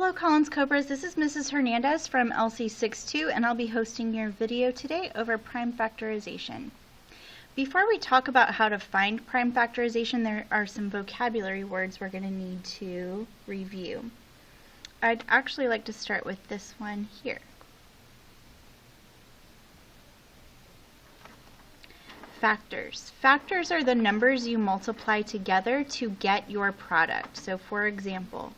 Hello Collins Cobras, this is Mrs. Hernandez from LC62 and I'll be hosting your video today over prime factorization. Before we talk about how to find prime factorization, there are some vocabulary words we're going to need to review. I'd actually like to start with this one here. Factors. Factors are the numbers you multiply together to get your product. So for example,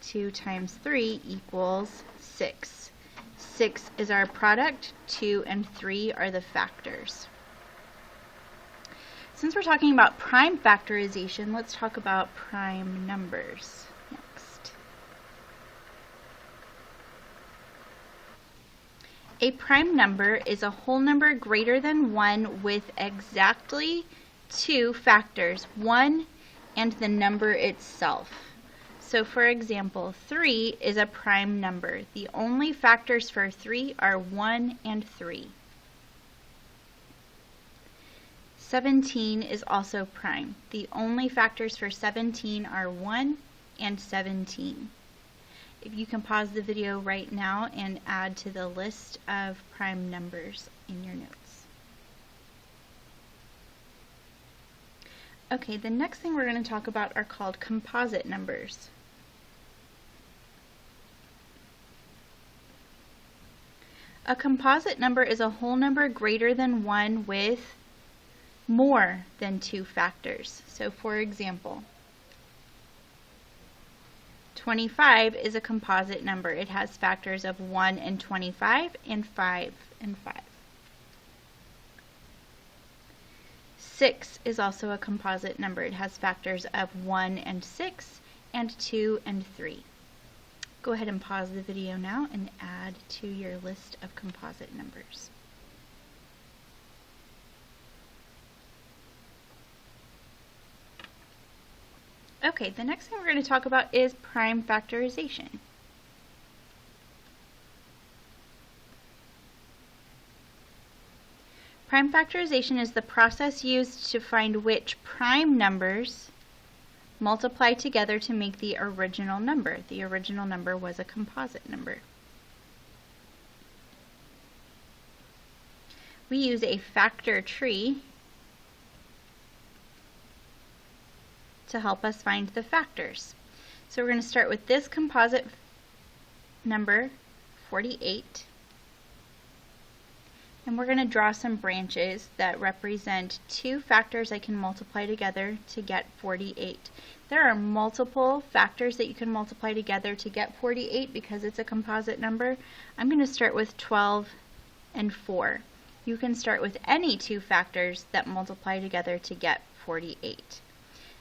2 times 3 equals 6. 6 is our product, 2 and 3 are the factors. Since we're talking about prime factorization, let's talk about prime numbers next. A prime number is a whole number greater than 1 with exactly 2 factors, 1 and the number itself. So for example, 3 is a prime number. The only factors for 3 are 1 and 3. 17 is also prime. The only factors for 17 are 1 and 17. If you can pause the video right now and add to the list of prime numbers in your notes. Okay, the next thing we're going to talk about are called composite numbers. A composite number is a whole number greater than 1 with more than 2 factors. So for example, 25 is a composite number. It has factors of 1 and 25 and 5 and 5. 6 is also a composite number. It has factors of 1 and 6 and 2 and 3. Go ahead and pause the video now and add to your list of composite numbers. Okay, the next thing we're going to talk about is prime factorization. Prime factorization is the process used to find which prime numbers multiply together to make the original number. The original number was a composite number. We use a factor tree to help us find the factors. So we're going to start with this composite number, 48. And we're going to draw some branches that represent 2 factors I can multiply together to get 48. There are multiple factors that you can multiply together to get 48 because it's a composite number. I'm going to start with 12 and 4. You can start with any 2 factors that multiply together to get 48.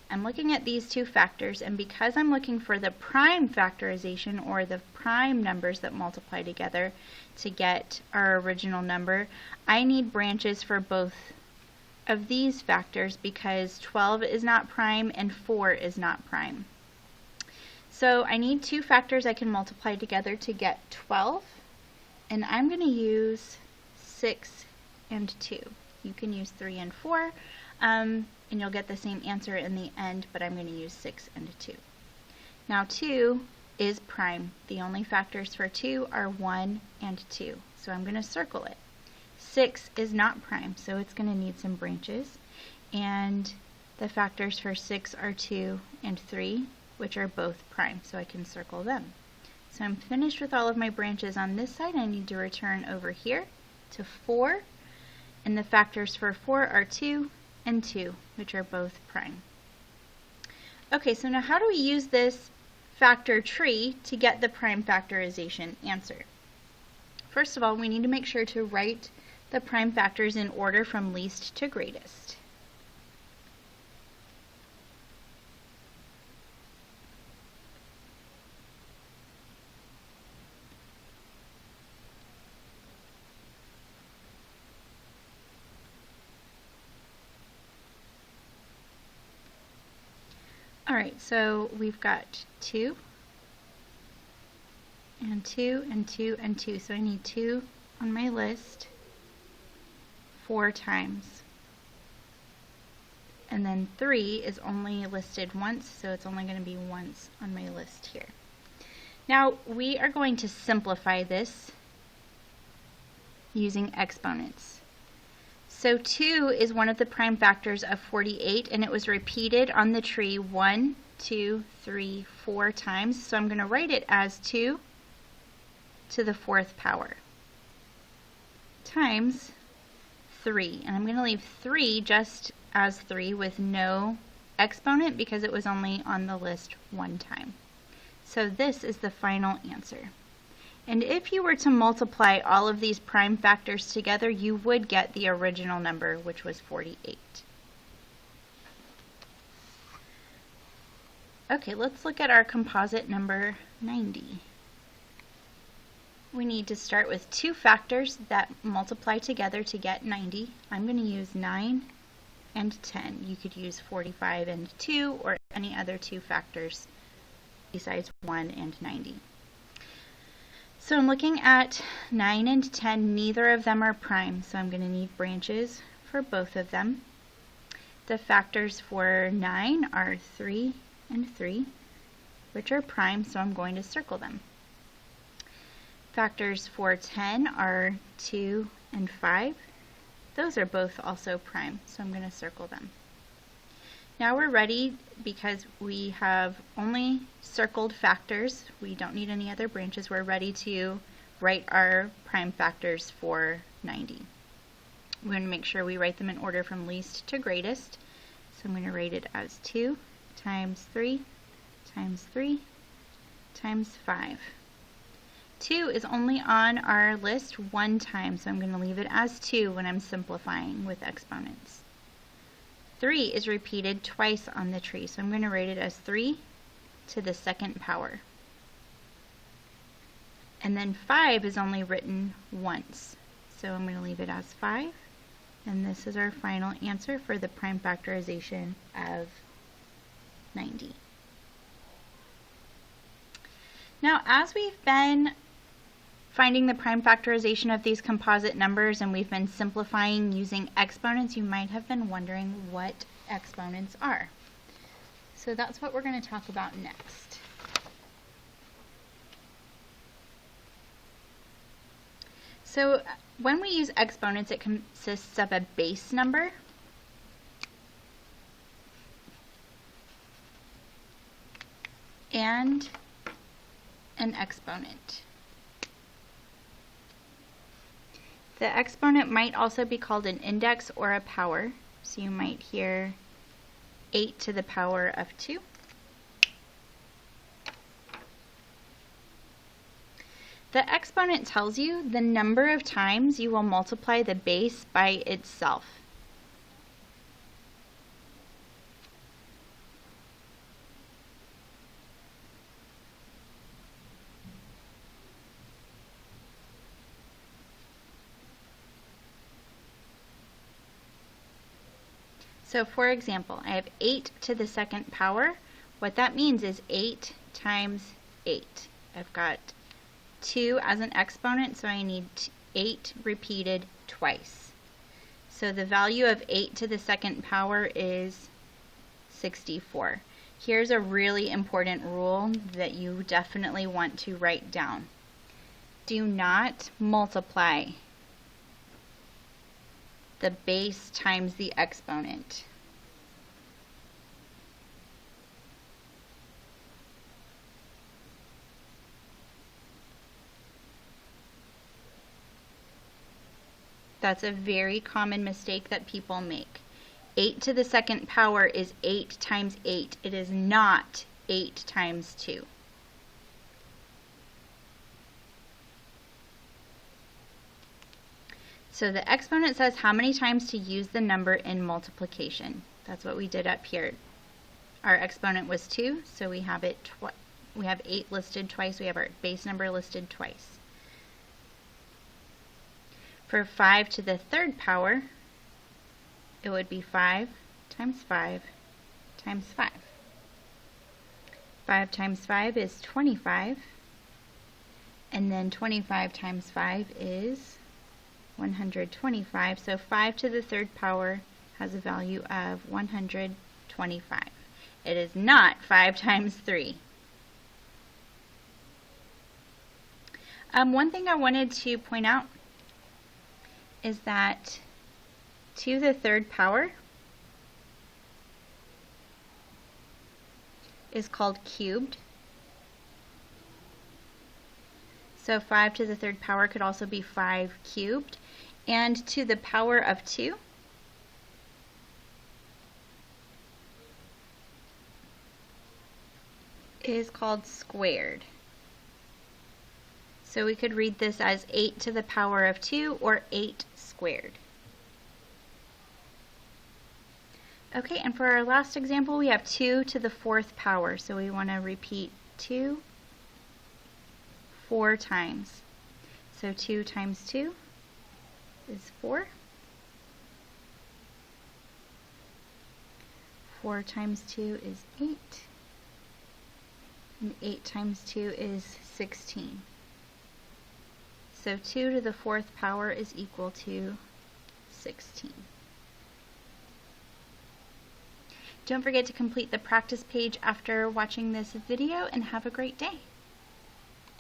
I'm looking at these 2 factors, and because I'm looking for the prime factorization, or the prime numbers that multiply together to get our original number, I need branches for both of these factors because 12 is not prime and 4 is not prime. So I need 2 factors I can multiply together to get 12, and I'm going to use 6 and 2. You can use 3 and 4. And you'll get the same answer in the end, but I'm going to use 6 and 2. Now 2 is prime. The only factors for 2 are 1 and 2, so I'm going to circle it. 6 is not prime, so it's going to need some branches, and the factors for 6 are 2 and 3, which are both prime, so I can circle them. So I'm finished with all of my branches on this side. I need to return over here to 4, and the factors for 4 are 2 and 2, which are both prime. Okay, so now how do we use this factor tree to get the prime factorization answer? First of all, we need to make sure to write the prime factors in order from least to greatest. Alright, so we've got 2 and 2 and 2 and 2. So I need 2 on my list 4 times. and then 3 is only listed once, so it's only going to be once on my list here. Now we are going to simplify this using exponents. So 2 is one of the prime factors of 48, and it was repeated on the tree 1, 2, 3, 4 times. So I'm going to write it as 2 to the 4th power times 3. And I'm going to leave 3 just as 3 with no exponent because it was only on the list one time. So this is the final answer. And if you were to multiply all of these prime factors together, you would get the original number, which was 48. Okay, let's look at our composite number 90. We need to start with two factors that multiply together to get 90. I'm going to use 9 and 10. You could use 45 and 2 or any other two factors besides 1 and 90. So I'm looking at 9 and 10. Neither of them are prime, so I'm going to need branches for both of them. The factors for 9 are 3 and 3, which are prime, so I'm going to circle them. Factors for 10 are 2 and 5. Those are both also prime, so I'm going to circle them. Now we're ready because we have only circled factors. We don't need any other branches. We're ready to write our prime factors for 90. We're going to make sure we write them in order from least to greatest. So I'm going to write it as 2 times 3 times 3 times 5. 2 is only on our list one time, so I'm going to leave it as 2 when I'm simplifying with exponents. 3 is repeated twice on the tree, so I'm going to write it as 3 to the 2nd power. And then 5 is only written once, so I'm going to leave it as 5. And this is our final answer for the prime factorization of 90. Now, as we've been finding the prime factorization of these composite numbers and we've been simplifying using exponents, you might have been wondering what exponents are. So that's what we're going to talk about next. So when we use exponents, it consists of a base number and an exponent. The exponent might also be called an index or a power. So you might hear 8 to the power of 2. The exponent tells you the number of times you will multiply the base by itself. So for example, I have 8 to the 2nd power. What that means is 8 times 8. I've got 2 as an exponent, so I need 8 repeated twice. So the value of 8 to the 2nd power is 64. Here's a really important rule that you definitely want to write down. Do not multiply the base times the exponent. That's a very common mistake that people make. 8 to the 2nd power is 8 times 8. It is not 8 times 2. So the exponent says how many times to use the number in multiplication. That's what we did up here. Our exponent was 2, so we have 8 listed twice. We have our base number listed twice. For 5 to the 3rd power, it would be 5 times 5 times 5. 5 times 5 is 25, and then 25 times 5 is 125. So 5 to the 3rd power has a value of 125. It is not 5 times 3. One thing I wanted to point out is that 2 to the third power is called cubed. So 5 to the third power could also be 5 cubed. And to the power of 2 is called squared. So we could read this as 8 to the power of 2 or 8 squared. Okay, and for our last example, we have 2 to the 4th power. So we want to repeat 2 4 times. So 2 times 2 is 4. 4 times 2 is 8. And 8 times 2 is 16. So 2 to the 4th power is equal to 16. Don't forget to complete the practice page after watching this video, and have a great day.